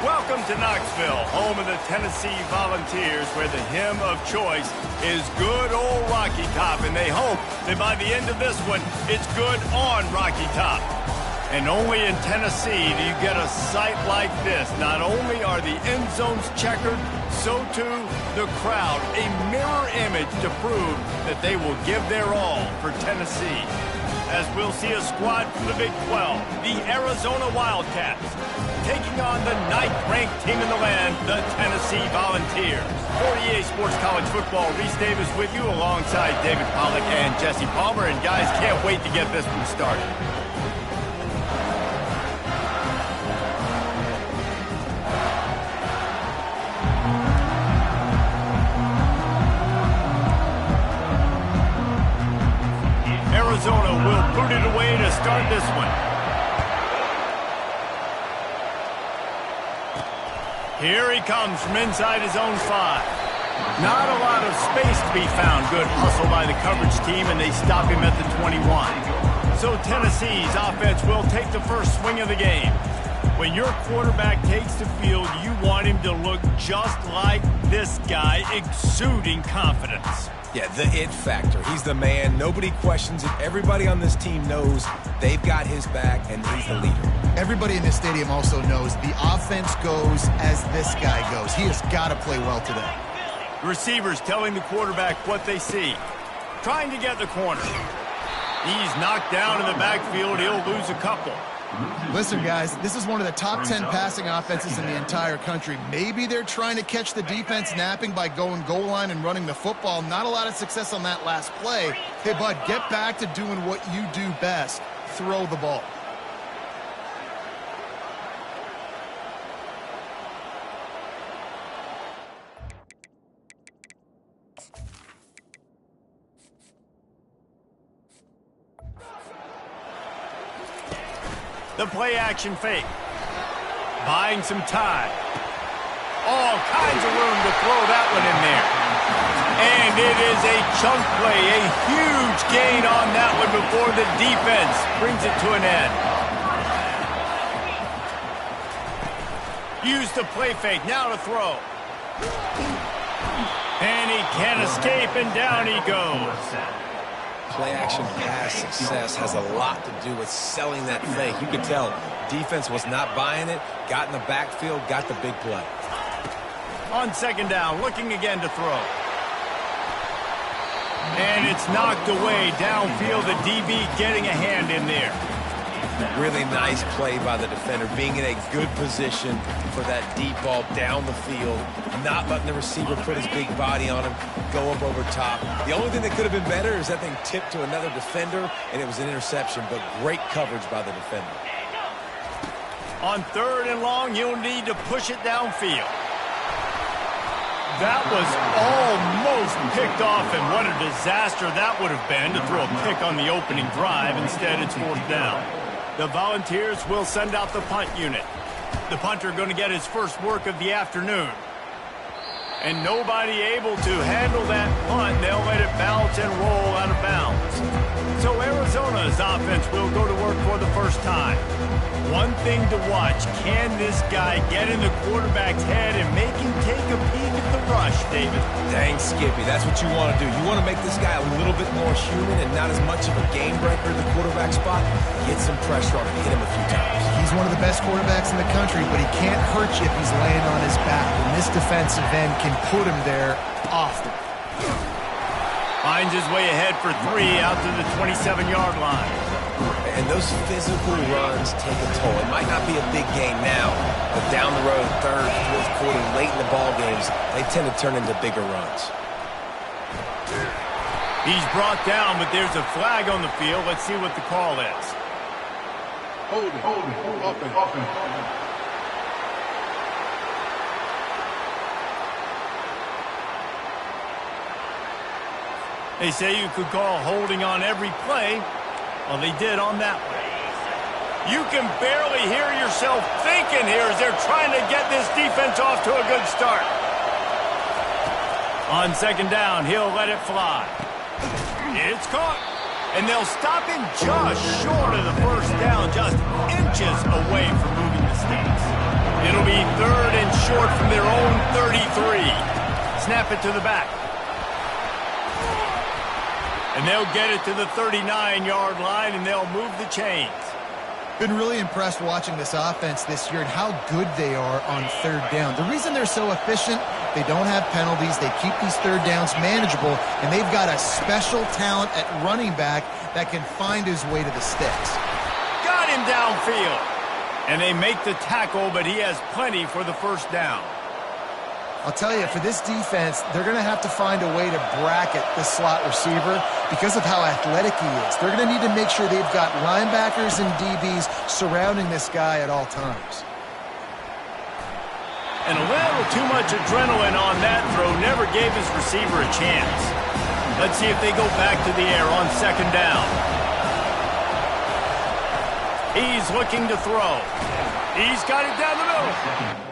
Welcome to Knoxville, home of the Tennessee Volunteers, where the hymn of choice is good old Rocky Top, and they hope that by the end of this one, it's good on Rocky Top. And only in Tennessee do you get a sight like this. Not only are the end zones checkered, so too the crowd, a mirror image to prove that they will give their all for Tennessee. As we'll see a squad from the Big 12, the Arizona Wildcats, taking on the 9th-ranked team in the land, the Tennessee Volunteers. 48 Sports College Football, Reese Davis with you alongside David Pollack and Jesse Palmer. And guys, can't wait to get this one started. Arizona will boot it away to start this one. Here he comes from inside his own 5. Not a lot of space to be found. Good hustle by the coverage team, and they stop him at the 21. So Tennessee's offense will take the first swing of the game. When your quarterback takes the field, you want him to look just like this guy, exuding confidence. Yeah, the it factor. He's the man. Nobody questions it. Everybody on this team knows they've got his back, and he's the leader. Everybody in this stadium also knows the offense goes as this guy goes. He has got to play well today. Receivers telling the quarterback what they see. Trying to get the corner. He's knocked down in the backfield. He'll lose a couple. Listen, guys, this is one of the top 10 passing offenses in the entire country. Maybe they're trying to catch the defense napping by going goal line and running the football. Not a lot of success on that last play. Hey, bud, get back to doing what you do best. Throw the ball. The play-action fake. Buying some time. All kinds of room to throw that one in there. And it is a chunk play, a huge gain on that one before the defense brings it to an end. Use the play fake, now to throw. And he can't escape, and down he goes. Play-action pass success has a lot to do with selling that fake. You could tell defense was not buying it, got in the backfield, got the big play. On second down, looking again to throw. And it's knocked away downfield. The DB getting a hand in there. Really nice play by the defender, being in a good position for that deep ball down the field, not letting the receiver put his big body on him, go up over top. The only thing that could have been better is that thing tipped to another defender, and it was an interception, but great coverage by the defender. On third and long, you'll need to push it downfield. That was almost picked off, and what a disaster that would have been to throw a pick on the opening drive. Instead, it's fourth down. The Volunteers will send out the punt unit. The punter going to get his first work of the afternoon. And nobody able to handle that punt. They'll let it bounce and roll out of bounds. So Arizona's offense will go to work for the first time. One thing to watch, can this guy get in the quarterback's head and make him take a peek at the rush, David? Dang, Skippy, that's what you want to do. You want to make this guy a little bit more human and not as much of a game breaker in the quarterback spot. Get some pressure on him, hit him a few times. He's one of the best quarterbacks in the country, but he can't hurt you if he's laying on his back. And this defensive end can put him there often. Finds his way ahead for 3 out to the 27-yard line. And those physical runs take a toll. It might not be a big game now, but down the road, third, fourth quarter, late in the ball games, they tend to turn into bigger runs. He's brought down, but there's a flag on the field. Let's see what the call is. Hold it, up and. They say you could call holding on every play. Well, they did on that one. You can barely hear yourself thinking here as they're trying to get this defense off to a good start. On second down, he'll let it fly. It's caught. And they'll stop him just short of the first down, just inches away from moving the sticks. It'll be third short from their own 33. Snap it to the back. And they'll get it to the 39-yard line, and they'll move the chains. Been really impressed watching this offense this year and how good they are on third down. The reason they're so efficient, they don't have penalties, they keep these third downs manageable, and they've got a special talent at running back that can find his way to the sticks. Got him downfield. And they make the tackle, but he has plenty for the first down. I'll tell you, for this defense, they're going to have to find a way to bracket the slot receiver because of how athletic he is. They're going to need to make sure they've got linebackers and DBs surrounding this guy at all times. And a little too much adrenaline on that throw never gave his receiver a chance. Let's see if they go back to the air on second down. He's looking to throw. He's got it down the middle. Down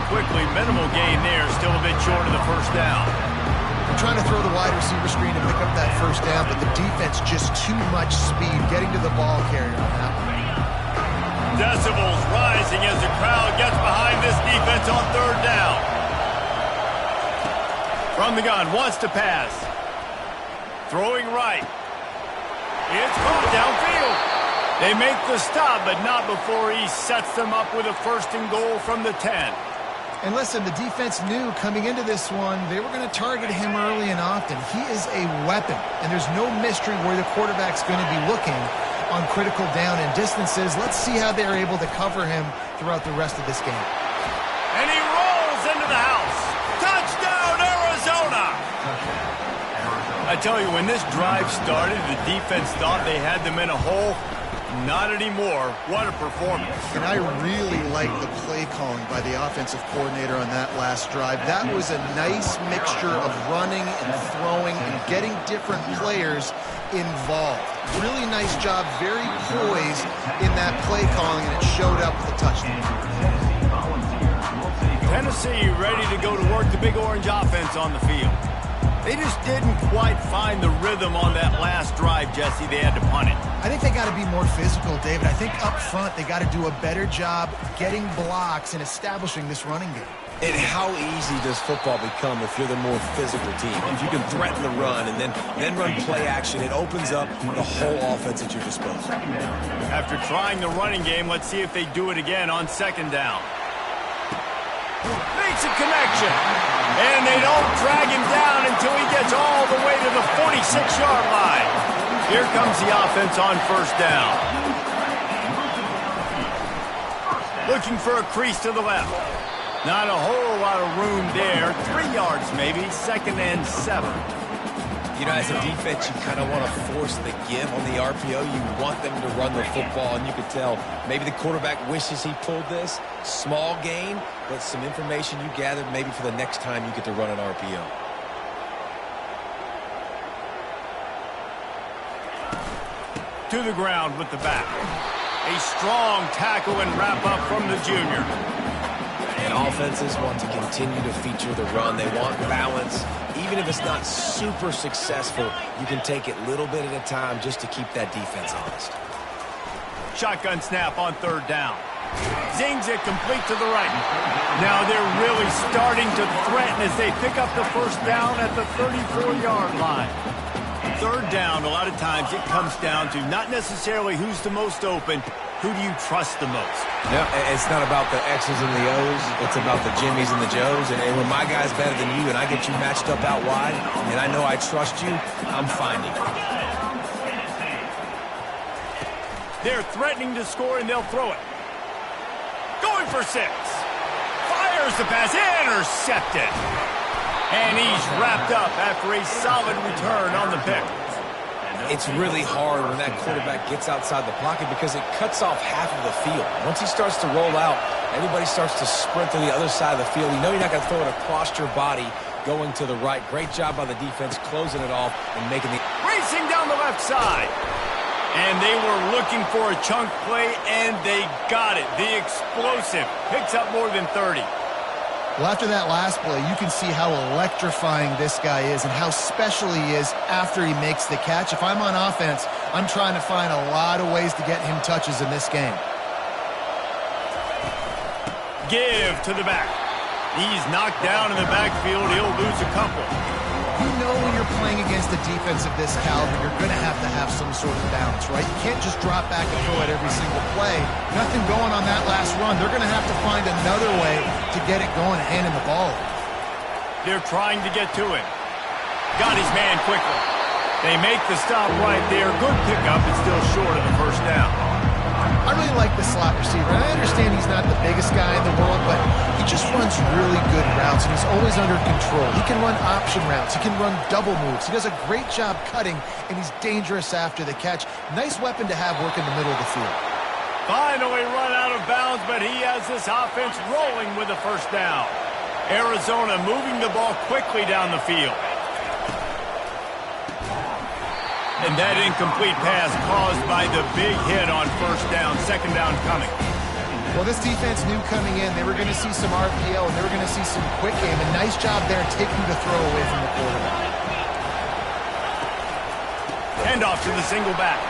quickly, minimal gain there, still a bit short of the first down. They're trying to throw the wide receiver screen to pick up that first down, but the defense just too much speed getting to the ball carrier on that one. Decibels rising as the crowd gets behind this defense on third down. From the gun, wants to pass. Throwing right. It's caught downfield. They make the stop, but not before he sets them up with a first and goal from the 10. And listen, the defense knew coming into this one, they were going to target him early and often. He is a weapon, and there's no mystery where the quarterback's going to be looking on critical down and distances. Let's see how they're able to cover him throughout the rest of this game. And he rolls into the house. Touchdown, Arizona! I tell you, when this drive started, the defense thought they had them in a hole. Not anymore. What a performance. And I really like the play calling by the offensive coordinator on that last drive. That was a nice mixture of running and throwing and getting different players involved. Really nice job, very poised in that play calling, and it showed up with a touchdown. Tennessee ready to go to work the Big Orange offense on the field. They just didn't quite find the rhythm on that last drive, Jesse. They had to punt it. I think they got to be more physical, David. I think up front they got to do a better job getting blocks and establishing this running game. And how easy does football become if you're the more physical team? If you can threaten the run and then run play action, it opens up the whole offense at your disposal. After trying the running game, let's see if they do it again on second down. Makes a connection. And they don't drag him down until he gets all the way to the 46-yard line. Here comes the offense on first down. Looking for a crease to the left. Not a whole lot of room there. 3 yards maybe, 2nd and 7. You know, as a defense, you kind of want to force the give on the RPO. You want them to run the football, and you could tell maybe the quarterback wishes he pulled this. Small gain, but some information you gathered maybe for the next time you get to run an RPO. To the ground with the back. A strong tackle and wrap up from the junior. And offenses want to continue to feature the run. They want balance. Even if it's not super successful, you can take it little bit at a time just to keep that defense honest. Shotgun snap on third down. Zings it complete to the right. Now they're really starting to threaten as they pick up the first down at the 34-yard line. Third down, a lot of times it comes down to not necessarily who's the most open, who do you trust the most? No, it's not about the X's and the O's. It's about the Jimmys and the Joes. And when my guy's better than you and I get you matched up out wide and I know I trust you, I'm finding it. They're threatening to score and they'll throw it. Going for 6. Fires the pass. Intercepted. And he's wrapped up after a solid return on the pick. It's really hard when that quarterback gets outside the pocket because it cuts off half of the field. Once he starts to roll out, everybody starts to sprint to the other side of the field. You know you're not going to throw it across your body going to the right. Great job by the defense closing it off and making the... Racing down the left side. And they were looking for a chunk play, and they got it. The explosive picks up more than 30. Well, after that last play, you can see how electrifying this guy is and how special he is after he makes the catch. If I'm on offense, I'm trying to find a lot of ways to get him touches in this game. Give to the back. He's knocked down in the backfield. He'll lose a couple. You know when you're playing against a defense of this caliber, you're going to have some sort of balance, right? You can't just drop back and throw it every single play. Nothing going on that last run. They're going to have to find another way to get it going and hand him the ball. They're trying to get to him. Got his man quickly. They make the stop right there. Good pickup, but still short of the first down. I really like the slot receiver. I understand he's not the biggest guy in the world, but he just runs really good routes, and he's always under control. He can run option routes. He can run double moves. He does a great job cutting, and he's dangerous after the catch. Nice weapon to have work in the middle of the field. Finally run out of bounds, but he has this offense rolling with a first down. Arizona moving the ball quickly down the field. And that incomplete pass caused by the big hit on first down. Second down coming. Well, this defense knew coming in they were going to see some RPO and they were going to see some quick game. A nice job there taking the throw away from the quarterback. Handoff to the single back.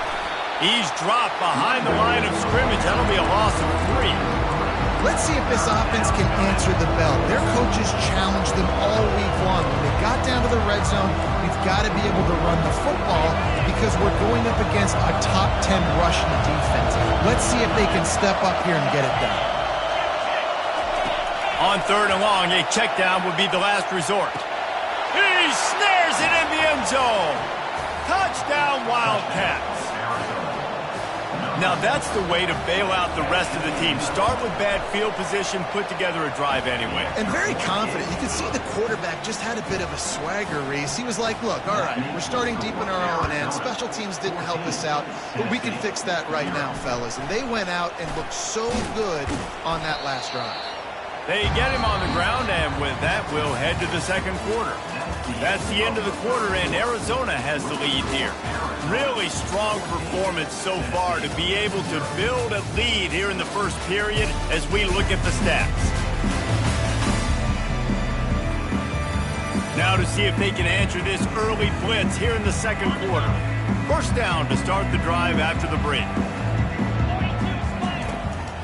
He's dropped behind the line of scrimmage. That'll be a loss of 3. Let's see if this offense can answer the bell. Their coaches challenged them all week long. When they got down to the red zone, we've got to be able to run the football because we're going up against a top 10 rushing defense. Let's see if they can step up here and get it done. On third and long, a check down would be the last resort. He snares it in the end zone. Touchdown, Wildcats. Now that's the way to bail out the rest of the team. Start with bad field position, put together a drive anyway. And very confident. You can see the quarterback just had a bit of a swagger, Reese. He was like, look, all right, we're starting deep in our own end. Special teams didn't help us out, but we can fix that right now, fellas. And they went out and looked so good on that last drive. They get him on the ground, and with that, we'll head to the second quarter. That's the end of the quarter, and Arizona has the lead here. Really strong performance so far to be able to build a lead here in the first period as we look at the stats. Now to see if they can answer this early blitz here in the second quarter. First down to start the drive after the break.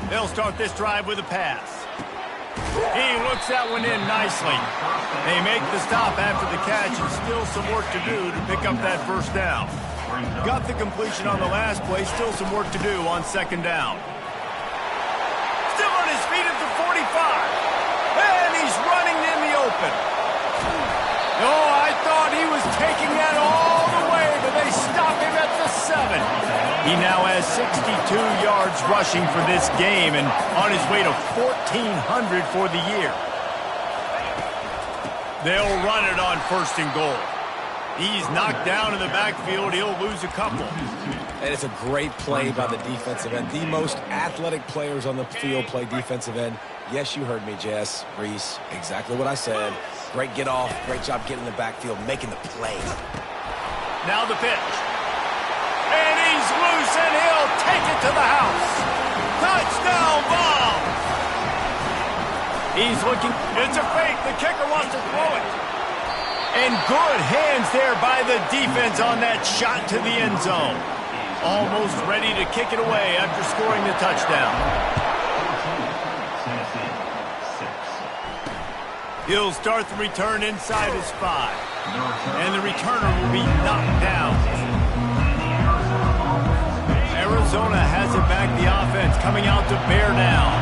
They'll start this drive with a pass. He looks that one in nicely. They make the stop after the catch and still some work to do to pick up that first down. Got the completion on the last play, still some work to do on second down. Still on his feet at the 45. And he's running in the open. Oh, I thought he was taking that all the way, but they stop him at the 7. He now has 62 yards rushing for this game and on his way to 1,400 for the year. They'll run it on first and goal. He's knocked down in the backfield. He'll lose a couple. And it's a great play by the defensive end. The most athletic players on the field play defensive end. Yes, you heard me, Jess, Reese. Exactly what I said. Great get off. Great job getting in the backfield, making the play. Now the pitch. And he's loose, and he'll take it to the house. Touchdown ball. He's looking. It's a fake. The kicker wants to throw it. And good hands there by the defense on that shot to the end zone. Almost ready to kick it away after scoring the touchdown. He'll start the return inside his 5. And the returner will be knocked down. Arizona has it back, the offense coming out to bear down.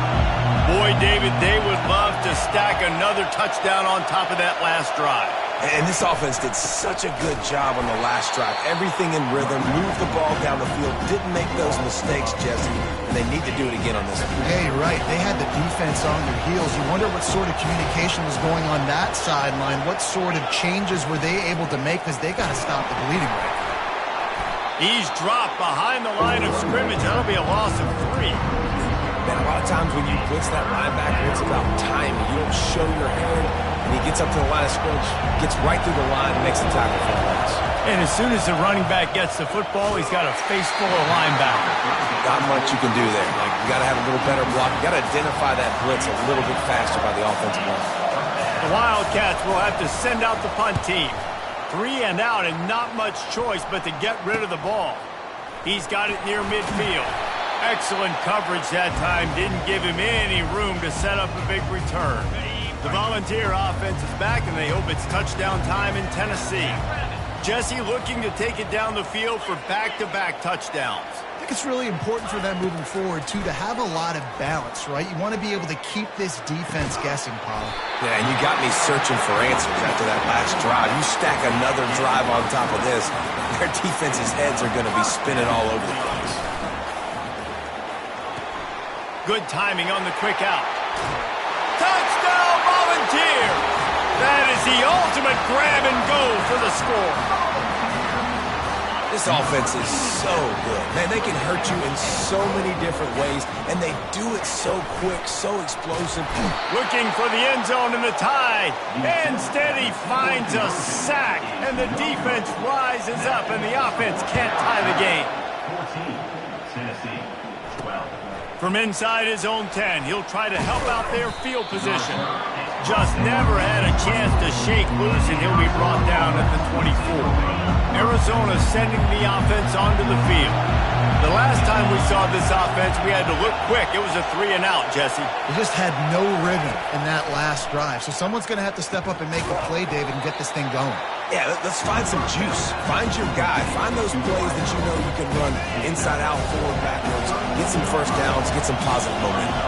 Boy, David, they would love to stack another touchdown on top of that last drive. And this offense did such a good job on the last drive. Everything in rhythm, moved the ball down the field, didn't make those mistakes, Jesse, and they need to do it again on this one. Yeah, you're right. They had the defense on their heels. You wonder what sort of communication was going on that sideline. What sort of changes were they able to make, because they got to stop the bleeding right now. He's dropped behind the line of scrimmage. That'll be a loss of 3. Man, a lot of times when you blitz that linebacker, it's about timing. You don't show your hand, and he gets up to the line of scrimmage, gets right through the line, and makes the tackle for a loss. And as soon as the running back gets the football, he's got a face full of linebackers. Not much you can do there. Like, you got to have a little better block. You got to identify that blitz a little bit faster by the offensive line. The Wildcats will have to send out the punt team. 3 and out, and not much choice but to get rid of the ball. He's got it near midfield. Excellent coverage that time. Didn't give him any room to set up a big return. The Volunteer offense is back, and they hope it's touchdown time in Tennessee. Jesse looking to take it down the field for back-to-back touchdowns. I think it's really important for them moving forward, too, to have a lot of balance, right? You want to be able to keep this defense guessing, Paul. Yeah, and you got me searching for answers after that last drive. You stack another drive on top of this, their defense's heads are going to be spinning all over the place. Good timing on the quick out. Touchdown, Volunteer! That is the ultimate grab and go for the score. This offense is so good. Man, they can hurt you in so many different ways, and they do it so quick, so explosive. Looking for the end zone in the tie. Instead, he finds a sack, and the defense rises up, and the offense can't tie the game. 14, Tennessee, 12. From inside his own 10, he'll try to help out their field position. Just never had a chance to shake loose, and he'll be brought down at the 24. Arizona sending the offense onto the field. The last time we saw this offense, we had to look quick. It was a 3 and out, Jesse. They just had no rhythm in that last drive. So someone's going to have to step up and make a play, David, and get this thing going. Yeah, let's find some juice. Find your guy. Find those plays that you know you can run inside out, forward, backwards. Get some first downs. Get some positive momentum.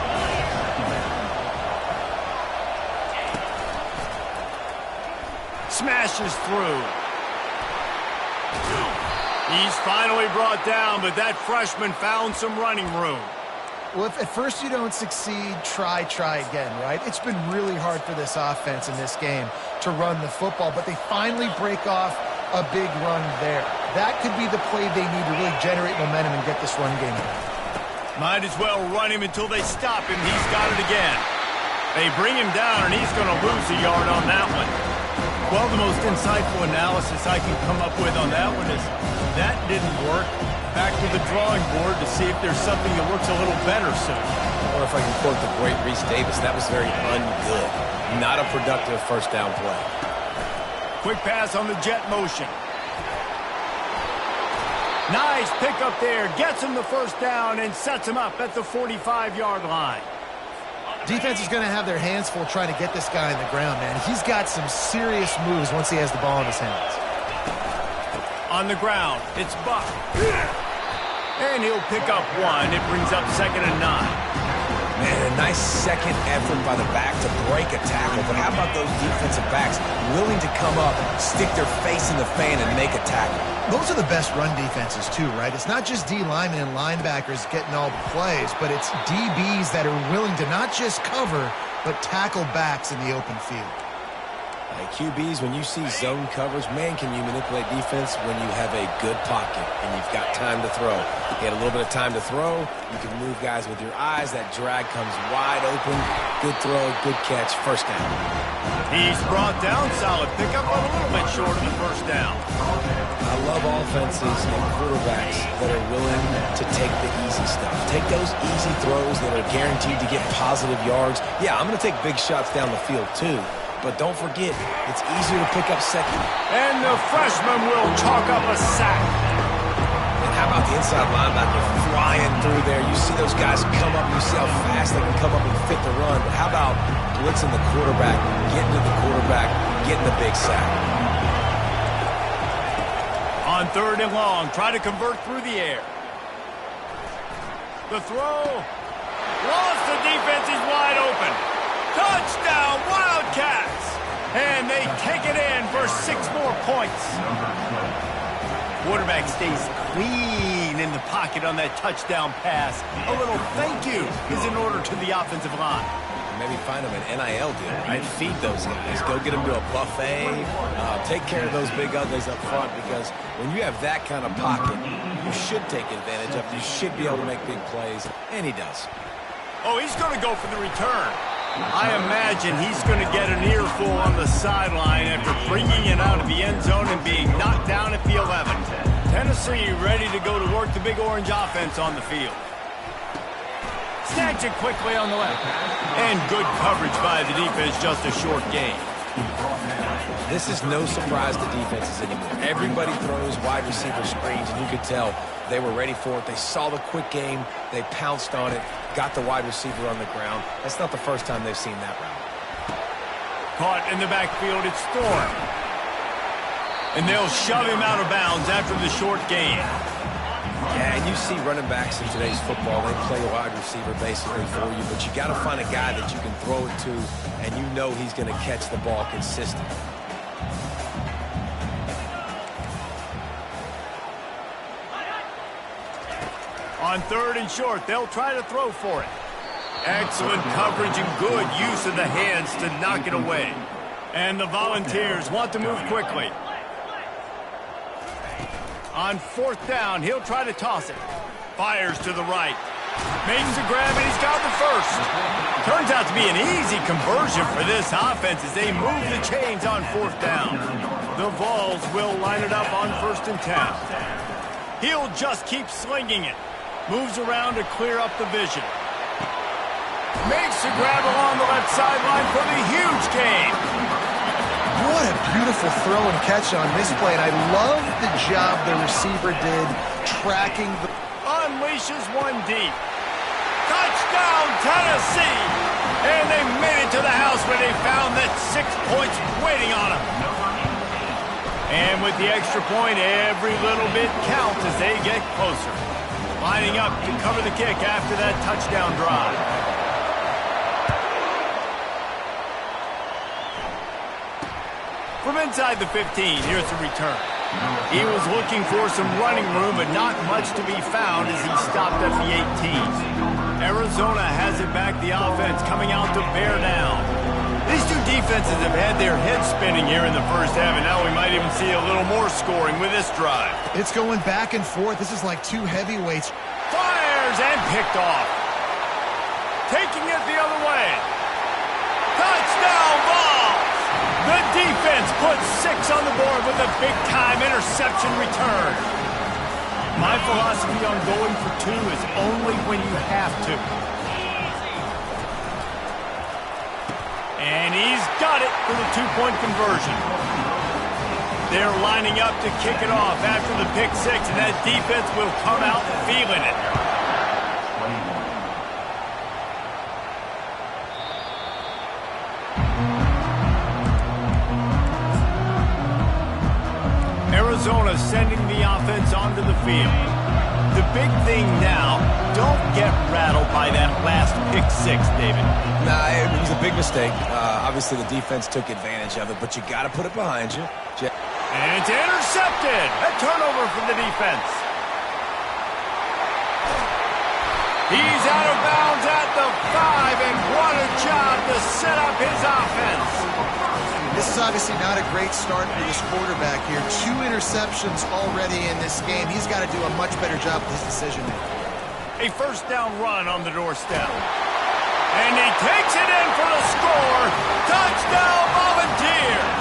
Smashes through. He's finally brought down, but that freshman found some running room. Well, if at first you don't succeed, try again, right? It's been really hard for this offense in this game to run the football, but they finally break off a big run there. That could be the play they need to really generate momentum and get this run game going. Might as well run him until they stop him. He's got it again. They bring him down, and he's going to lose a yard on that one. Well, the most insightful analysis I can come up with on that one is that didn't work. Back to the drawing board to see if there's something that works a little better soon. Or if I can quote the great Reese Davis, that was very ungood. Not a productive first down play. Quick pass on the jet motion. Nice pick up there. Gets him the first down and sets him up at the 45-yard line. Defense is going to have their hands full trying to get this guy on the ground, man. He's got some serious moves once he has the ball in his hands. On the ground, it's Buck. And he'll pick up 1. It brings up 2nd and 9. Man, a nice second effort by the back to break a tackle. But how about those defensive backs willing to come up, stick their face in the fan, and make a tackle? Those are the best run defenses, too, right? It's not just D linemen and linebackers getting all the plays, but it's DBs that are willing to not just cover, but tackle backs in the open field. QBs, when you see zone coverage, man, can you manipulate defense when you have a good pocket and you've got time to throw. You get a little bit of time to throw. You can move guys with your eyes. That drag comes wide open. Good throw, good catch, first down. He's brought down. Solid pickup, but a little bit short of the first down. I love offenses and quarterbacks that are willing to take the easy stuff. Take those easy throws that are guaranteed to get positive yards. Yeah, I'm going to take big shots down the field too. But don't forget, it's easier to pick up second. And the freshman will chalk up a sack. And how about the inside linebacker flying through there? You see those guys come up, you see how fast they can come up and fit the run. But how about blitzing the quarterback, getting to the quarterback, getting the big sack? On 3rd and long, try to convert through the air. The throw. Lost the defense, he's wide open. Touchdown, Wildcats! And they take it in for 6 more points. Quarterback stays clean in the pocket on that touchdown pass. A little thank you is in order to the offensive line. Maybe find them an NIL deal, right? Feed those guys. Go get them to a buffet. Take care of those big uglies up front, because when you have that kind of pocket, you should take advantage of it. You should be able to make big plays, and he does. Oh, he's going to go for the return. I imagine he's going to get an earful on the sideline after bringing it out of the end zone and being knocked down at the 11. Tennessee ready to go to work the Big Orange offense on the field. Snatch it quickly on the left. And good coverage by the defense, just a short gain. This is no surprise to defenses anymore. Everybody throws wide receiver screens, and you could tell they were ready for it. They saw the quick game. They pounced on it, got the wide receiver on the ground. That's not the first time they've seen that route. Caught in the backfield, it's Thorne. And they'll shove him out of bounds after the short gain. Yeah, and you see running backs in today's football, they play wide receiver basically for you, but you got to find a guy that you can throw it to, and you know he's going to catch the ball consistently. On 3rd and short, they'll try to throw for it. Excellent coverage and good use of the hands to knock it away. And the Volunteers want to move quickly. On 4th down, he'll try to toss it. Fires to the right. Makes the grab, and he's got the first. Turns out to be an easy conversion for this offense as they move the chains on 4th down. The Vols will line it up on 1st and 10. He'll just keep slinging it. Moves around to clear up the vision. Makes the grab along the left sideline for the huge gain. What a beautiful throw and catch on this play, and I love the job the receiver did tracking the... Unleashes one deep. Touchdown, Tennessee! And they made it to the house where they found that 6 points waiting on them. And with the extra point, every little bit counts as they get closer. Lining up to cover the kick after that touchdown drive. From inside the 15, here's the return. He was looking for some running room, but not much to be found as he stopped at the 18. Arizona has it back, the offense coming out to bear down. These two defenses have had their heads spinning here in the first half, and now we might even see a little more scoring with this drive. It's going back and forth. This is like two heavyweights. Fires and picked off. Taking it the other way. Touchdown ball! The defense puts 6 on the board with a big-time interception return. My philosophy on going for 2 is only when you have to. And he's got it for the 2-point conversion. They're lining up to kick it off after the pick 6, and that defense will come out feeling it. Arizona sending the offense onto the field. The big thing now, don't get rattled by that last pick 6, David. Nah, it was a big mistake. Obviously, the defense took advantage of it, but you got to put it behind you. And it's intercepted. A turnover from the defense. He's out of bounds at the 5, and what a job to set up his offense. This This is obviously not a great start for this quarterback here. 2 interceptions already in this game. He's got to do a much better job with his decision-making. A first down run on the doorstep. And he takes it in for the score. Touchdown, Volunteers!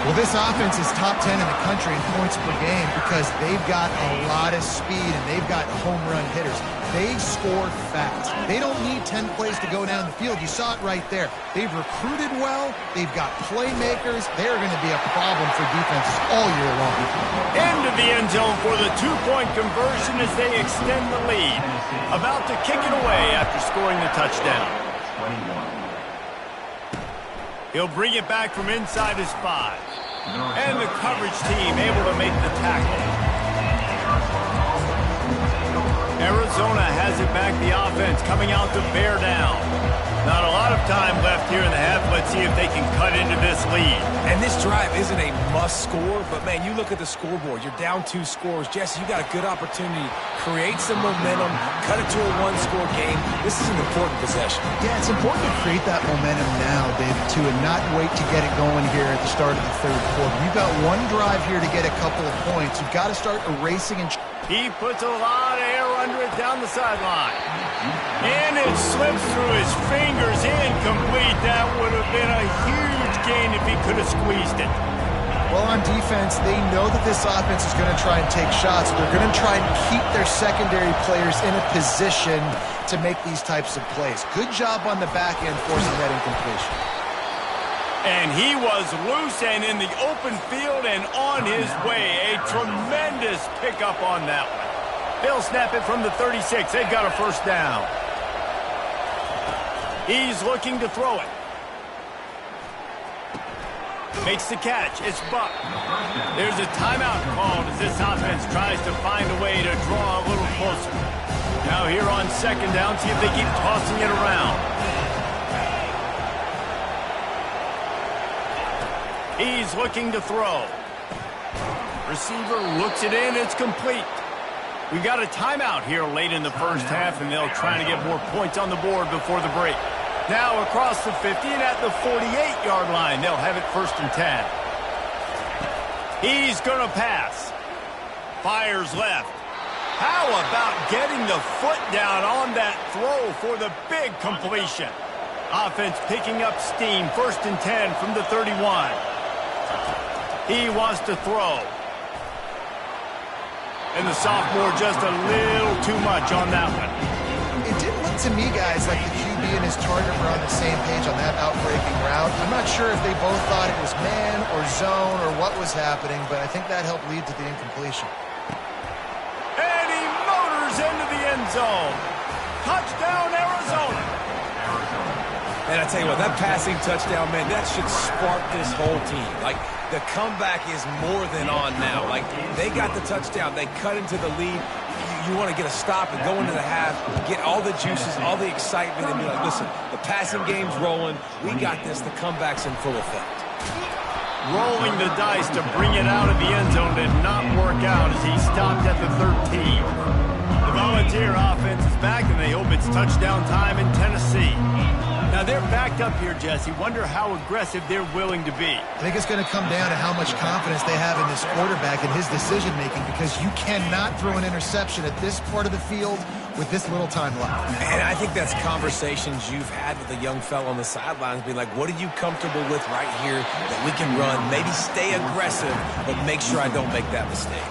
Well, this offense is top 10 in the country in points per game because they've got a lot of speed and they've got home run hitters. They score fast. They don't need 10 plays to go down the field. You saw it right there. They've recruited well. They've got playmakers. They're going to be a problem for defenses all year long. Into the end zone for the 2-point conversion as they extend the lead. About to kick it away after scoring the touchdown. 21. He'll bring it back from inside his 5. And the coverage team able to make the tackle. Arizona has it back, the offense coming out to bear down. Not a lot of time left here in the half. Let's see if they can cut into this lead. And this drive isn't a must score, but man, you look at the scoreboard. You're down 2 scores. Jesse, you got a good opportunity. Create some momentum. Cut it to a 1-score game. This is an important possession. Yeah, it's important to create that momentum now, David, too, and not wait to get it going here at the start of the third quarter. You've got 1 drive here to get a couple of points. You've got to start erasing and... He puts a lot of air under it down the sideline. And it slips through his fingers, incomplete. That would have been a huge gain if he could have squeezed it. Well, on defense, they know that this offense is going to try and take shots. They're going to try and keep their secondary players in a position to make these types of plays. Good job on the back end forcing that incompletion. And he was loose and in the open field and on his way. A tremendous pickup on that one. They'll snap it from the 36. They've got a first down. He's looking to throw it. Makes the catch. It's Buck. There's a timeout called as this offense tries to find a way to draw a little closer. Now here on second down, see if they keep tossing it around. He's looking to throw. Receiver looks it in. It's complete. We've got a timeout here late in the first half, and they'll try to get more points on the board before the break. Now across the 50 and at the 48-yard line, they'll have it first and 10. He's going to pass. Fires left. How about getting the foot down on that throw for the big completion? Offense picking up steam, first and 10 from the 31. He wants to throw. And the sophomore just a little too much on that one. It didn't look to me, guys, like the QB and his target were on the same page on that outbreaking route. I'm not sure if they both thought it was man or zone or what was happening, but I think that helped lead to the incompletion. And he motors into the end zone. Touchdown, Arizona. And I tell you what, that passing touchdown, man, that should spark this whole team. Like, the comeback is more than on now. Like, they got the touchdown. They cut into the lead. You want to get a stop and go into the half, get all the juices, all the excitement, and be like, listen, the passing game's rolling. We got this. The comeback's in full effect. Rolling the dice to bring it out of the end zone did not work out as he stopped at the 13. The Volunteer offense is back, and they hope it's touchdown time in Tennessee. Now, they're backed up here, Jesse. Wonder how aggressive they're willing to be. I think it's going to come down to how much confidence they have in this quarterback and his decision-making, because you cannot throw an interception at this part of the field with this little time left. And I think that's conversations you've had with a young fellow on the sidelines, be like, what are you comfortable with right here that we can run? Maybe stay aggressive, but make sure I don't make that mistake.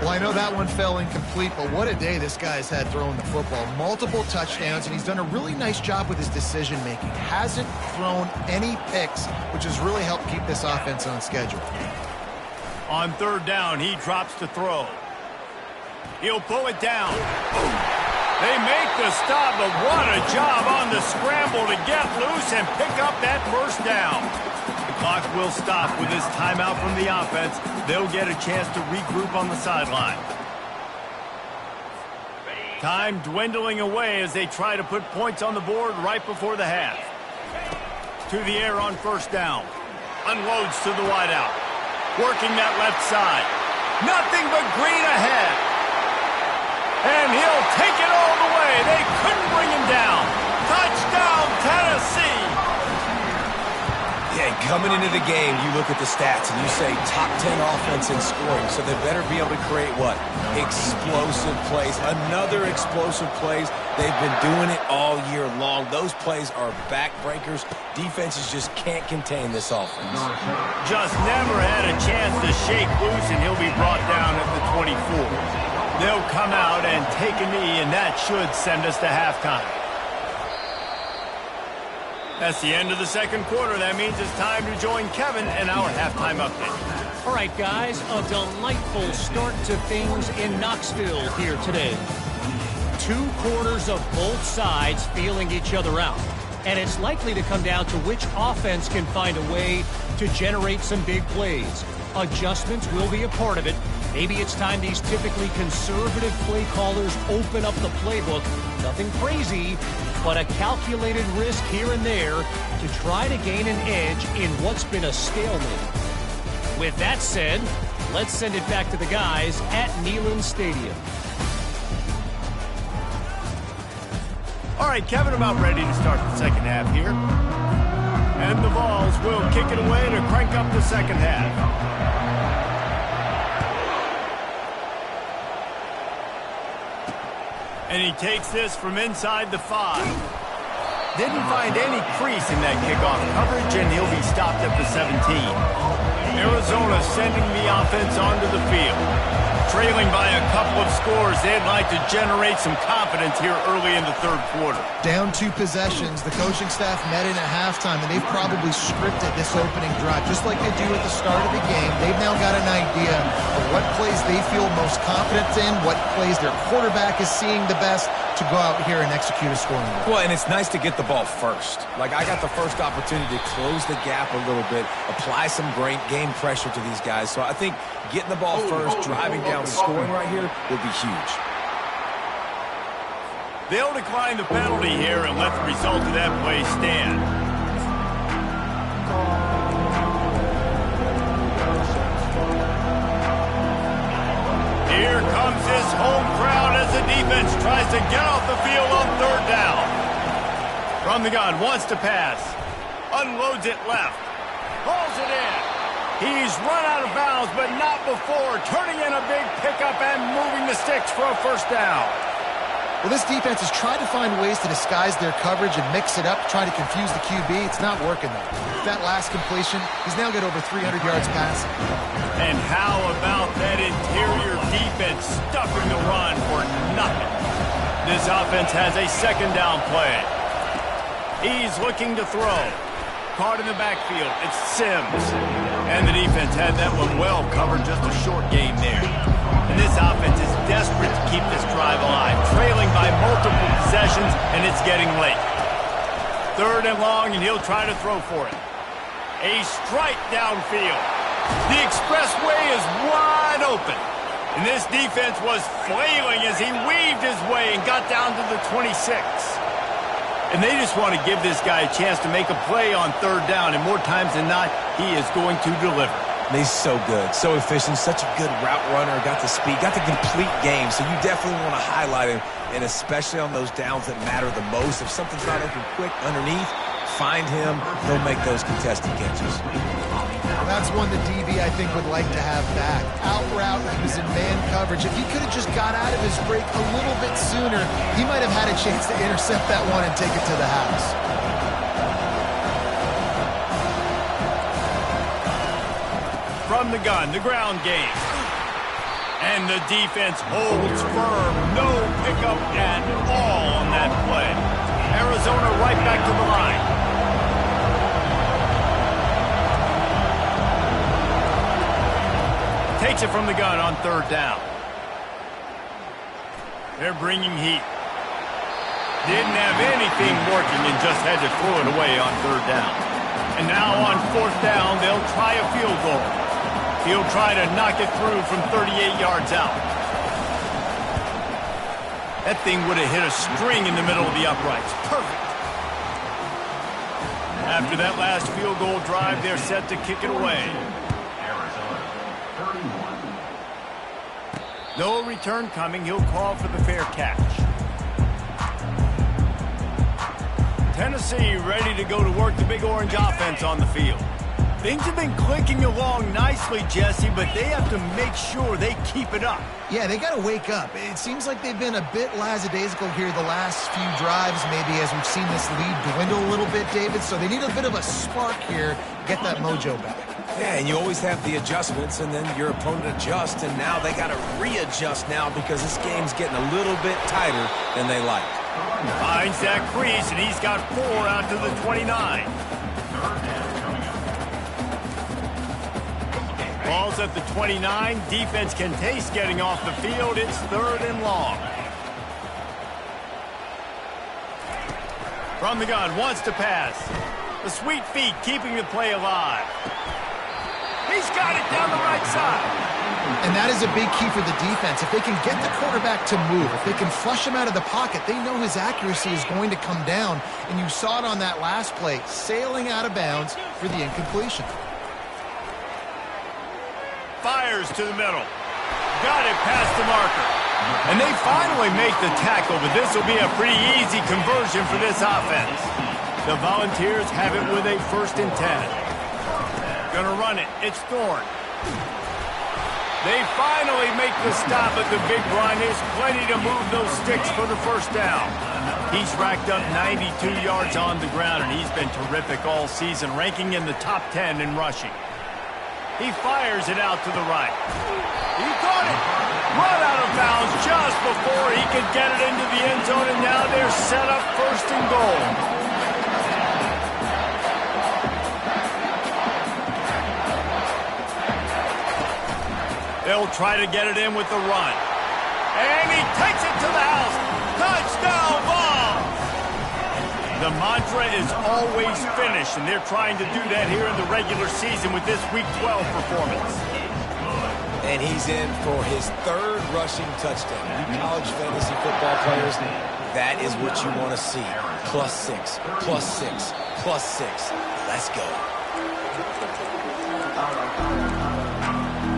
Well, I know that one fell incomplete, but what a day this guy's had throwing the football. Multiple touchdowns, and he's done a really nice job with his decision-making. Hasn't thrown any picks, which has really helped keep this offense on schedule. On third down, he drops to throw. He'll pull it down. They make the stop, but what a job on the scramble to get loose and pick up that first down. The clock will stop with this timeout from the offense. They'll get a chance to regroup on the sideline. Time dwindling away as they try to put points on the board right before the half. To the air on first down. Unloads to the wideout. Working that left side. Nothing but green ahead. And he'll take it all the way. They couldn't bring him down. Touchdown, Tennessee. Yeah, Coming into the game, you look at the stats and you say top 10 offense in scoring, so they better be able to create what? Explosive plays. Another explosive plays. They've been doing it all year long. Those plays are backbreakers. Defenses just can't contain this offense. Just never had a chance to shake loose, and he'll be brought down at the 24. They'll come out and take a knee, and that should send us to halftime. That's the end of the second quarter. That means it's time to join Kevin in our halftime update. All right, guys, a delightful start to things in Knoxville here today. 2 quarters of both sides feeling each other out. And it's likely to come down to which offense can find a way to generate some big plays. Adjustments will be a part of it. Maybe it's time these typically conservative play callers open up the playbook. Nothing crazy, but a calculated risk here and there to try to gain an edge in what's been a stalemate. With that said, let's send it back to the guys at Neyland Stadium. All right, Kevin, about ready to start the second half here. And the Vols will kick it away to crank up the second half. And he takes this from inside the 5. Didn't find any crease in that kickoff coverage, and he'll be stopped at the 17. Arizona sending the offense onto the field. Trailing by a couple of scores, they'd like to generate some confidence here early in the third quarter. Down 2 possessions, the coaching staff met in at halftime, and they've probably scripted this opening drive. Just like they do at the start of the game, they've now got an idea of what plays they feel most confident in, what plays their quarterback is seeing the best to go out here and execute a scoring drive. Well, and it's nice to get the ball first. Like, I got the first opportunity to close the gap a little bit, apply some great game pressure to these guys. So I think getting the ball first, driving down, scoring right here would be huge. They'll decline the penalty here and let the result of that play stand. Here comes his home crowd as the defense tries to get off the field on third down. From the gun, wants to pass. Unloads it left. Pulls it in. He's run out of bounds, but not before turning in a big pickup and moving the sticks for a first down. Well, this defense has tried to find ways to disguise their coverage and mix it up, try to confuse the QB. It's not working, though. That last completion, he's now got over 300 yards passing. And how about that interior defense stuffing the run for nothing? This offense has a second down play. He's looking to throw. Caught in the backfield. It's Sims. And the defense had that one well covered, just a short game there. And this offense is desperate to keep this drive alive, trailing by multiple possessions, and it's getting late. Third and long, and he'll try to throw for it. A strike downfield. The expressway is wide open. And this defense was flailing as he weaved his way and got down to the 26. And they just want to give this guy a chance to make a play on third down, and more times than not, he is going to deliver. And he's so good, so efficient, such a good route runner, got the speed, got the complete game, so you definitely want to highlight him, and especially on those downs that matter the most. If something's not open quick underneath, find him, he'll make those contested catches. Well, that's one the DB, I think, would like to have back. Out route, he was in man coverage. If he could have just got out of his break a little bit sooner, he might have had a chance to intercept that one and take it to the house. From the gun, the ground game. And the defense holds firm. No pickup at all on that play. Arizona right back to the line. Takes it from the gun on third down. They're bringing heat. Didn't have anything working and just had to throw it away on third down. And now on fourth down, they'll try a field goal. He'll try to knock it through from 38 yards out. That thing would have hit a string in the middle of the uprights. Perfect. After that last field goal drive, they're set to kick it away. No return coming. He'll call for the fair catch. Tennessee ready to go to work the Big Orange offense on the field. Things have been clicking along nicely, Jesse, but they have to make sure they keep it up. Yeah, they got to wake up. It seems like they've been a bit lackadaisical here the last few drives, maybe, as we've seen this lead dwindle a little bit, David. So they need a bit of a spark here to get that mojo back. Yeah, and you always have the adjustments, and then your opponent adjusts, and now they got to readjust now because this game's getting a little bit tighter than they like. Finds that crease, and he's got 4 out to the 29. Ball's at the 29. Defense can taste getting off the field. It's 3rd and long. From the gun, wants to pass. The sweet feet keeping the play alive. He's got it down the right side. And that is a big key for the defense. If they can get the quarterback to move, if they can flush him out of the pocket, they know his accuracy is going to come down. And you saw it on that last play, sailing out of bounds for the incompletion. Fires to the middle. Got it past the marker. And they finally make the tackle, but this will be a pretty easy conversion for this offense. The Volunteers have it with a 1st and 10. Gonna run it. It's Thorne. They finally make the stop at the big run. There's plenty to move those sticks for the 1st down. He's racked up 92 yards on the ground, and he's been terrific all season, ranking in the top 10 in rushing. He fires it out to the right. He caught it. Run out of bounds just before he could get it into the end zone, and now they're set up 1st and goal. They'll try to get it in with the run. And he takes it to the house. Touchdown ball! The mantra is always finish, and they're trying to do that here in the regular season with this Week 12 performance. And he's in for his 3rd rushing touchdown. You college fantasy football players, that is what you want to see. +6, +6, +6. Let's go.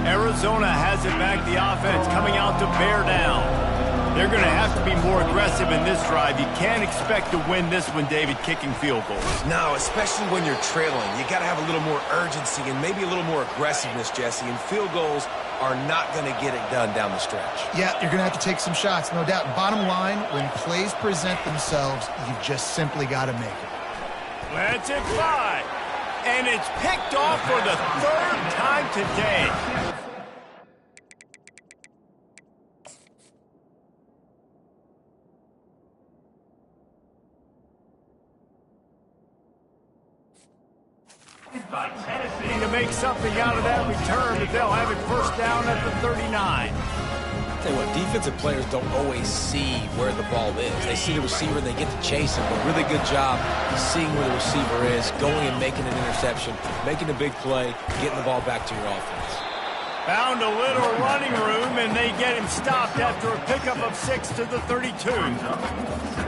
Arizona has it back, the offense coming out to bear down. They're going to have to be more aggressive in this drive. You can't expect to win this one, David, kicking field goals. No, especially when you're trailing. You got to have a little more urgency and maybe a little more aggressiveness, Jesse. And field goals are not going to get it done down the stretch. Yeah, you're going to have to take some shots, no doubt. Bottom line, when plays present themselves, you've just simply got to make it. Let's it fly. And it's picked off for the 3rd time today. By Tennessee. To make something out of that return, but they'll have it 1st down at the 39. Tell you what, defensive players don't always see where the ball is. They see the receiver and they get to chase him. But a really good job seeing where the receiver is, going and making an interception, making a big play, getting the ball back to your offense. Found a little running room, and they get him stopped after a pickup of 6 to the 32.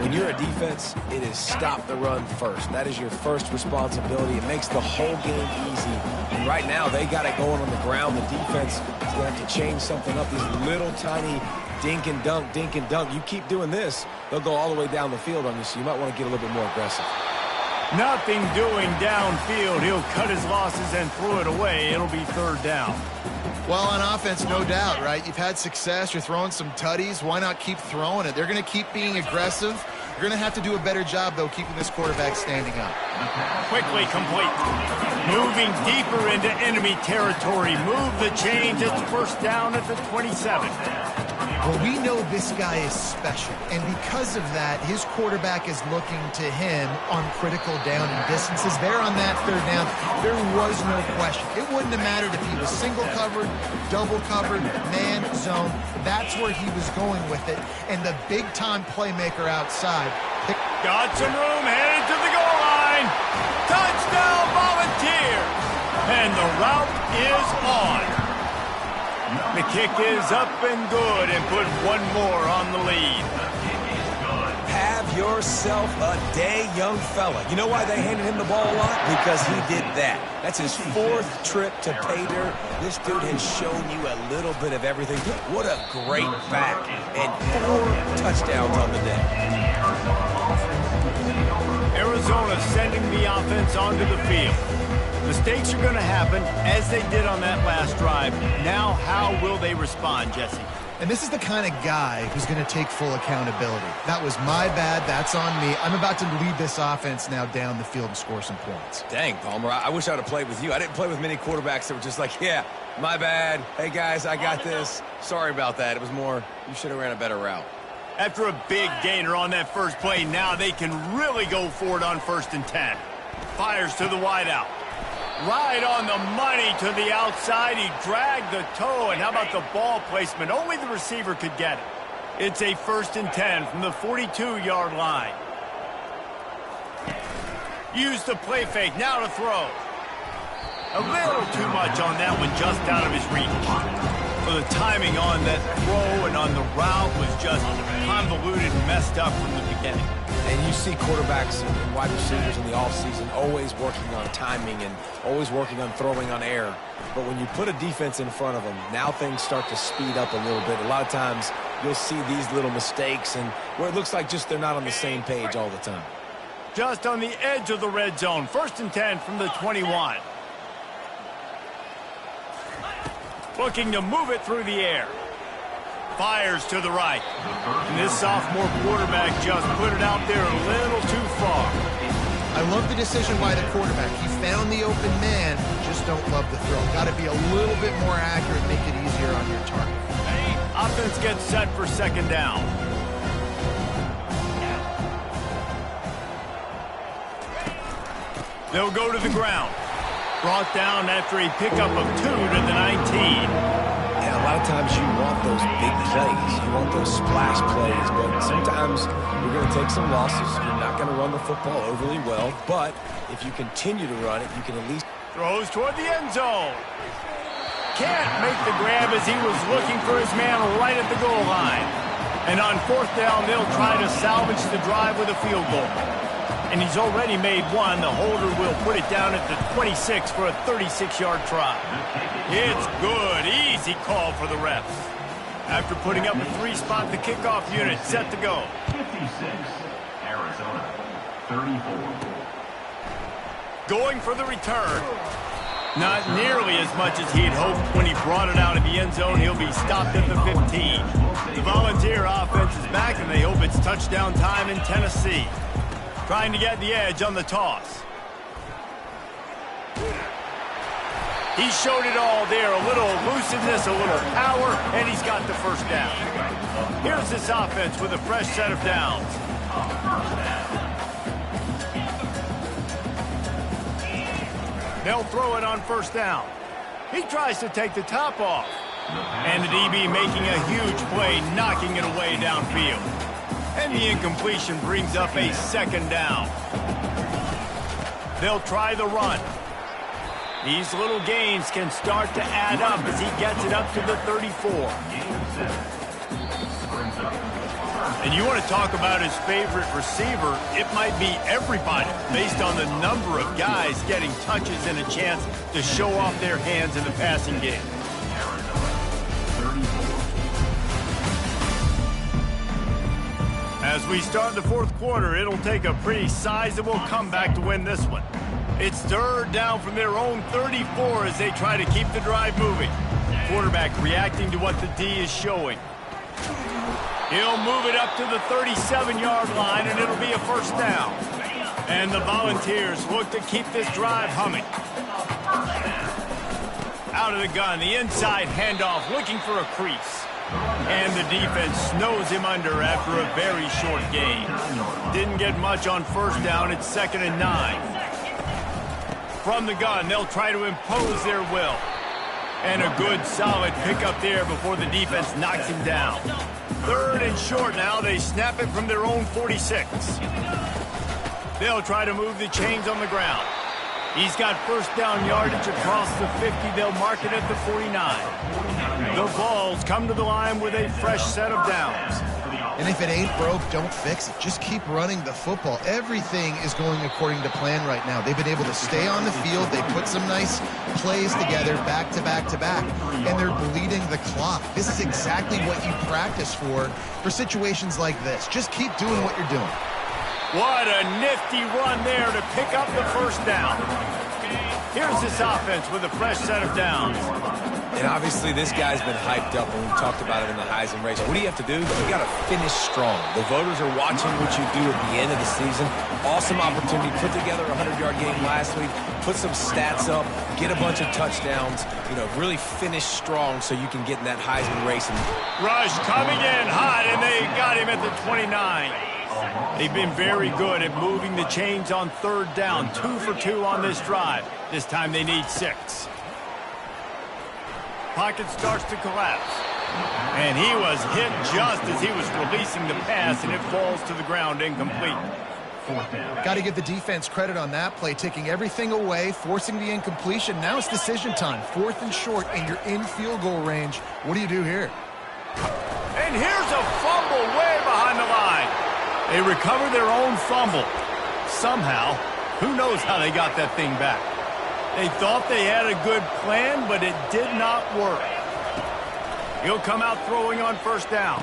When you're a defense, it is stop the run first. That is your first responsibility. It makes the whole game easy. And right now, they got it going on the ground. The defense is going to have to change something up. These little tiny dink and dunk, dink and dunk. You keep doing this, they'll go all the way down the field on you, so you might want to get a little bit more aggressive. Nothing doing downfield. He'll cut his losses and throw it away. It'll be 3rd down. Well, on offense, no doubt, right? You've had success. You're throwing some tutties. Why not keep throwing it? They're going to keep being aggressive. You're going to have to do a better job, though, keeping this quarterback standing up. Quickly complete. Moving deeper into enemy territory. Move the chains. It's 1st down at the 27. Well, we know this guy is special, and because of that, his quarterback is looking to him on critical down and distances. There on that 3rd down, there was no question. It wouldn't have mattered if he was single covered, double covered, man, zone. That's where he was going with it, and the big-time playmaker outside. Got some room, headed to the goal line. Touchdown, Volunteers! And the route is on. The kick is up and good, and put one more on the lead. Have yourself a day, young fella. You know why they handed him the ball a lot? Because he did that. That's his 4th trip to pay dirt. This dude has shown you a little bit of everything. What a great back. And 4 touchdowns on the day. Arizona sending the offense onto the field. Mistakes are going to happen, as they did on that last drive. Now, how will they respond, Jesse? And this is the kind of guy who's going to take full accountability. That was my bad. That's on me. I'm about to lead this offense now down the field and score some points. Dang, Palmer, I wish I would have played with you. I didn't play with many quarterbacks that were just like, yeah, my bad. Hey, guys, I got this. Sorry about that. It was more, you should have ran a better route. After a big gainer on that first play, now they can really go for it on 1st and 10. Fires to the wideout. Right on the money to the outside. He dragged the toe, and how about the ball placement? Only the receiver could get it. It's a 1st and 10 from the 42-yard line. Use the play fake, now to throw. A little too much on that one, just out of his reach. So the timing on that throw and on the route was just convoluted and messed up from the beginning. And you see quarterbacks and wide receivers in the offseason always working on timing and always working on throwing on air. But when you put a defense in front of them, now things start to speed up a little bit. A lot of times you'll see these little mistakes and where it looks like just they're not on the same page all the time. Just on the edge of the red zone. 1st and 10 from the 21. Looking to move it through the air. Fires to the right. And this sophomore quarterback just put it out there a little too far. I love the decision by the quarterback. He found the open man, just don't love the throw. Got to be a little bit more accurate, make it easier on your target. Offense gets set for 2nd down. They'll go to the ground. Brought down after a pickup of 2 to the 19. Yeah, a lot of times you want those big plays. You want those splash plays, but sometimes you're going to take some losses. You're not going to run the football overly well, but if you continue to run it, you can at least... Throws toward the end zone. Can't make the grab as he was looking for his man right at the goal line. And on 4th down, they'll try to salvage the drive with a field goal. And he's already made one. The holder will put it down at the 26 for a 36-yard try. It's good. Easy call for the refs. After putting up a 3-spot, the kickoff unit set to go. 56, Arizona, 34. Going for the return. Not nearly as much as he'd hoped when he brought it out of the end zone. He'll be stopped at the 15. The Volunteer offense is back, and they hope it's touchdown time in Tennessee. Trying to get the edge on the toss. He showed it all there. A little elusiveness, a little power, and he's got the 1st down. Here's this offense with a fresh set of downs. They'll throw it on 1st down. He tries to take the top off. And the DB making a huge play, knocking it away downfield. And the incompletion brings up a 2nd down. They'll try the run. These little gains can start to add up as he gets it up to the 34. And you want to talk about his favorite receiver, it might be everybody, based on the number of guys getting touches and a chance to show off their hands in the passing game. As we start the 4th quarter, it'll take a pretty sizable comeback to win this one. It's 3rd down from their own 34 as they try to keep the drive moving. Quarterback reacting to what the D is showing. He'll move it up to the 37-yard line, and it'll be a 1st down. And the Volunteers look to keep this drive humming. Out of the gun, the inside handoff, looking for a crease. And the defense snows him under after a very short gain. Didn't get much on 1st down. It's 2nd and 9. From the gun, they'll try to impose their will. And a good, solid pickup there before the defense knocks him down. 3rd and short now. They snap it from their own 46. They'll try to move the chains on the ground. He's got 1st down yardage across the 50. They'll mark it at the 49. The Vols come to the line with a fresh set of downs. And if it ain't broke, don't fix it. Just keep running the football. Everything is going according to plan right now. They've been able to stay on the field. They put some nice plays together back to back to back, and they're bleeding the clock. This is exactly what you practice for situations like this. Just keep doing what you're doing. What a nifty run there to pick up the first down. Here's this offense with a fresh set of downs. And obviously this guy's been hyped up, and we've talked about it in the Heisman race. What do you have to do? You got to finish strong. The voters are watching what you do at the end of the season. Awesome opportunity. Put together a 100-yard game last week. Put some stats up. Get a bunch of touchdowns. You know, really finish strong so you can get in that Heisman race. Rush coming in hot, and they got him at the 29. They've been very good at moving the chains on third down. 2 for 2 on this drive. This time they need 6. Pocket starts to collapse. And he was hit just as he was releasing the pass, and it falls to the ground incomplete. Got to give the defense credit on that play, taking everything away, forcing the incompletion. Now it's decision time. 4th and short, and you're in field goal range. What do you do here? And here's a fumble way behind the line. They recover their own fumble. Somehow, who knows how they got that thing back. They thought they had a good plan, but it did not work. He'll come out throwing on first down.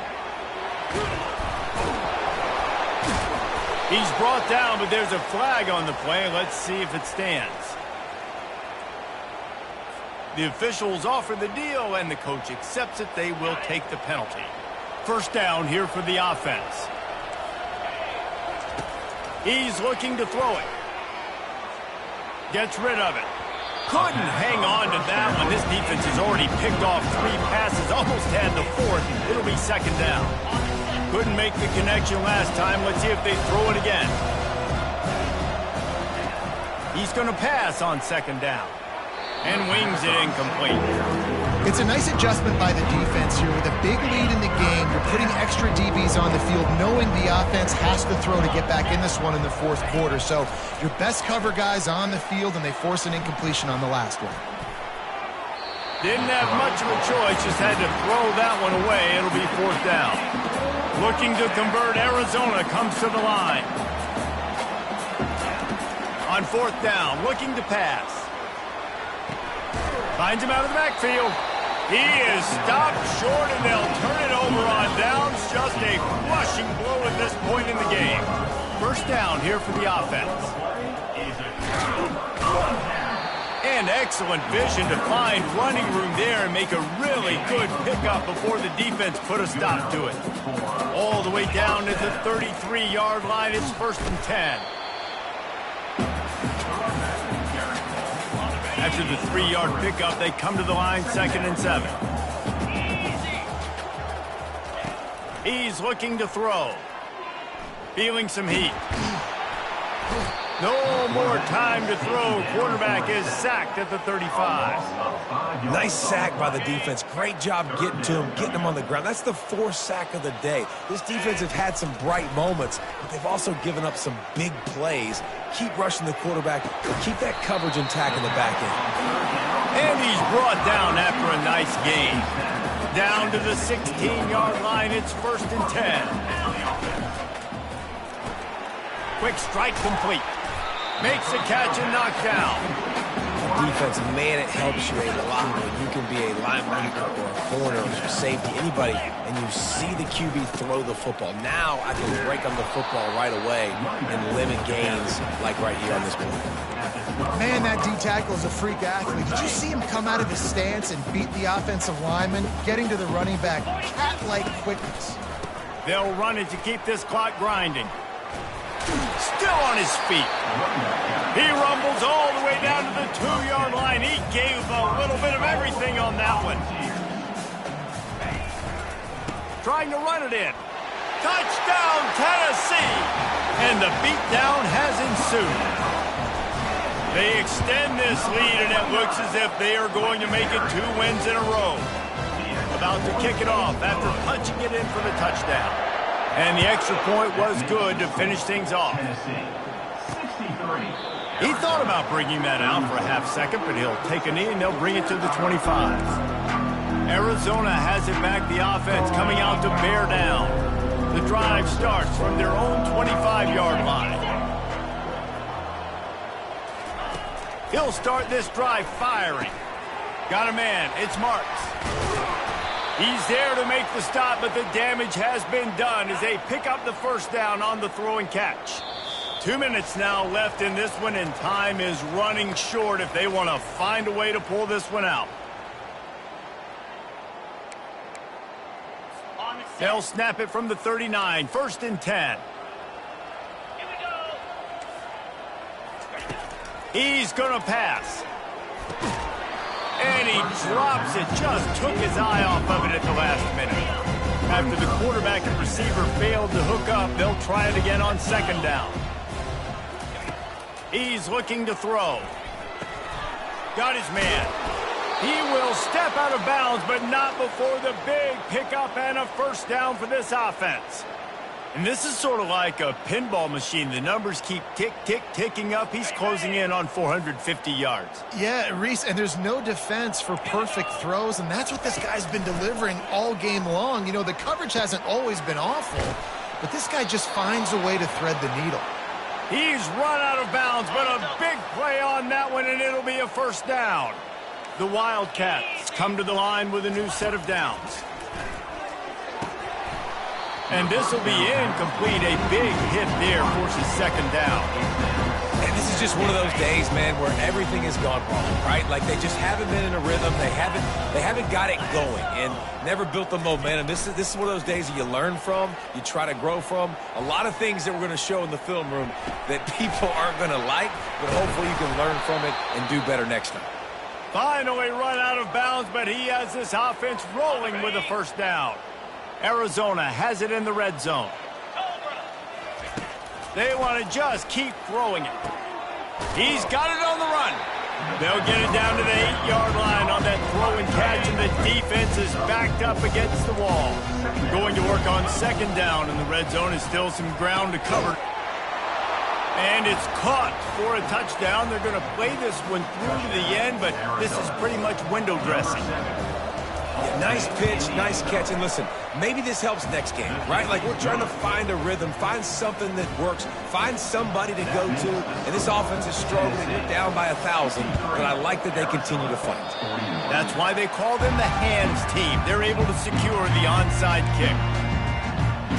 He's brought down, but there's a flag on the play. Let's see if it stands. The officials offer the deal, and the coach accepts it. They will take the penalty. First down here for the offense. He's looking to throw it. Gets rid of it. Couldn't hang on to that one. This defense has already picked off 3 passes, almost had the 4th. It'll be second down. Couldn't make the connection last time. Let's see if they throw it again. He's going to pass on second down. And wings it incomplete. It's a nice adjustment by the defense here. With a big lead in the game, you're putting extra DBs on the field, knowing the offense has to throw to get back in this one in the 4th quarter. So your best cover guys on the field, and they force an incompletion on the last one. Didn't have much of a choice, just had to throw that one away. It'll be 4th down. Looking to convert, Arizona comes to the line. On 4th down, looking to pass. Finds him out of the backfield. He is stopped short, and they'll turn it over on downs. Just a crushing blow at this point in the game. First down here for the offense. And excellent vision to find running room there and make a really good pickup before the defense put a stop to it. All the way down to the 33-yard line. It's 1st and 10. After the 3-yard pickup, they come to the line, 2nd and 7. He's looking to throw. Feeling some heat. No more time to throw. Quarterback is sacked at the 35. Nice sack by the defense. Great job getting to him, getting him on the ground. That's the 4th sack of the day. This defense has had some bright moments, but they've also given up some big plays. Keep rushing the quarterback, but keep that coverage intact in the back end. And he's brought down after a nice gain. Down to the 16-yard line. It's 1st and 10. Quick strike complete. Makes the catch and knocked down. Defense, man, it helps you a lot when you can be a linebacker or a corner or safety, anybody, and you see the QB throw the football. Now I can break on the football right away and limit gains like right here on this one. Man, that D-tackle is a freak athlete. Did you see him come out of his stance and beat the offensive lineman, getting to the running back? Cat-like quickness. They'll run it to keep this clock grinding. Still on his feet. He rumbles all the way down to the 2-yard line. He gave a little bit of everything on that one. Trying to run it in. Touchdown, Tennessee! And the beatdown has ensued. They extend this lead, and it looks as if they are going to make it 2 wins in a row. About to kick it off after punching it in for the touchdown. And the extra point was good to finish things off. He thought about bringing that out for a half second, but he'll take a knee and they'll bring it to the 25. Arizona has it back, the offense coming out to bear down. The drive starts from their own 25-yard line. He'll start this drive firing. Got a man, it's Marks. He's there to make the stop, but the damage has been done as they pick up the first down on the throw and catch. 2 minutes now left in this one, and time is running short if they want to find a way to pull this one out. They'll snap it from the 39, 1st and 10. He's going to pass. And he drops it, just took his eye off of it at the last minute. After the quarterback and receiver failed to hook up, they'll try it again on 2nd down. He's looking to throw. Got his man. He will step out of bounds, but not before the big pickup and a 1st down for this offense. And this is sort of like a pinball machine. The numbers keep ticking up. He's closing in on 450 yards. Yeah, Reese, and there's no defense for perfect throws, and that's what this guy's been delivering all game long. You know, the coverage hasn't always been awful, but this guy just finds a way to thread the needle. He's run out of bounds, but a big play on that one, and it'll be a 1st down. The Wildcats come to the line with a new set of downs. And this will be incomplete. A big hit there forces 2nd down. And this is just one of those days, man, where everything has gone wrong, right? Like they just haven't been in a rhythm. They haven't got it going and never built the momentum. This is one of those days that you learn from, you try to grow from. A lot of things that we're going to show in the film room that people aren't going to like, but hopefully you can learn from it and do better next time. Finally run out of bounds, but he has this offense rolling with a 1st down. Arizona has it in the red zone. They want to just keep throwing it. He's got it on the run. They'll get it down to the 8-yard line on that throw and catch, and the defense is backed up against the wall. Going to work on 2nd down, and the red zone is still some ground to cover. And it's caught for a touchdown. They're going to play this one through to the end, but this is pretty much window dressing. Yeah, nice pitch, nice catch. And listen, maybe this helps next game, right? Like we're trying to find a rhythm, find something that works, find somebody to go to. And this offense is struggling. They're down by 1,000, but I like that they continue to fight. That's why they call them the hands team. They're able to secure the onside kick.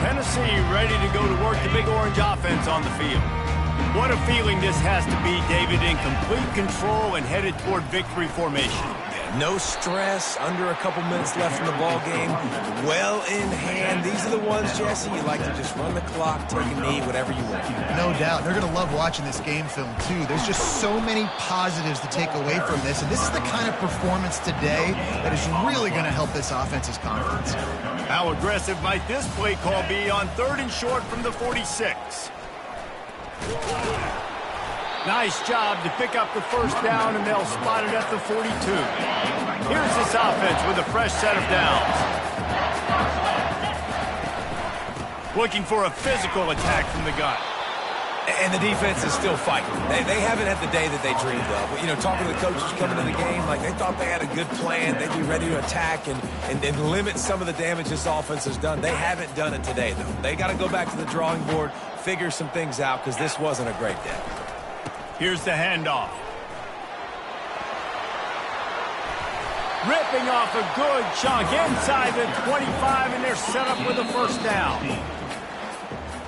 Tennessee ready to go to work the Big Orange offense on the field. What a feeling this has to be, David, in complete control and headed toward victory formation. No stress, under a couple minutes left in the ball game, well in hand. These are the ones, Jesse, you like to just run the clock, take a knee, whatever you want. No doubt. They're going to love watching this game film, too. There's just so many positives to take away from this, and this is the kind of performance today that is really going to help this offense's confidence. How aggressive might this play call be on 3rd and short from the 46? Nice job to pick up the 1st down, and they'll spot it at the 42. Here's this offense with a fresh set of downs. Looking for a physical attack from the gun. And the defense is still fighting. They haven't had the day that they dreamed of. You know, talking to the coaches coming to the game, like they thought they had a good plan. They'd be ready to attack and limit some of the damage this offense has done. They haven't done it today, though. They got to go back to the drawing board, figure some things out, because this wasn't a great day. Here's the handoff. Ripping off a good chunk inside the 25, and they're set up with a 1st down.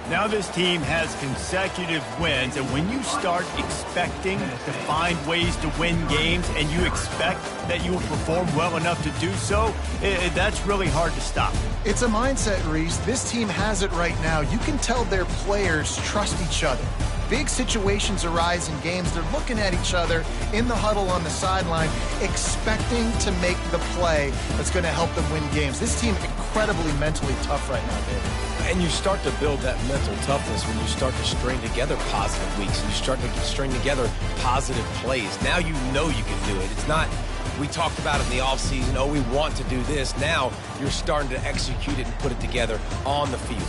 Now this team has consecutive wins, and when you start expecting to find ways to win games and you expect that you will perform well enough to do so, that's really hard to stop. It's a mindset, Reese. This team has it right now. You can tell their players trust each other. Big situations arise in games. They're looking at each other in the huddle on the sideline, expecting to make the play that's going to help them win games. This team incredibly mentally tough right now, David. And you start to build that mental toughness when you start to string together positive weeks. And you start to string together positive plays. Now you know you can do it. It's not, we talked about it in the offseason, oh, we want to do this. Now you're starting to execute it and put it together on the field.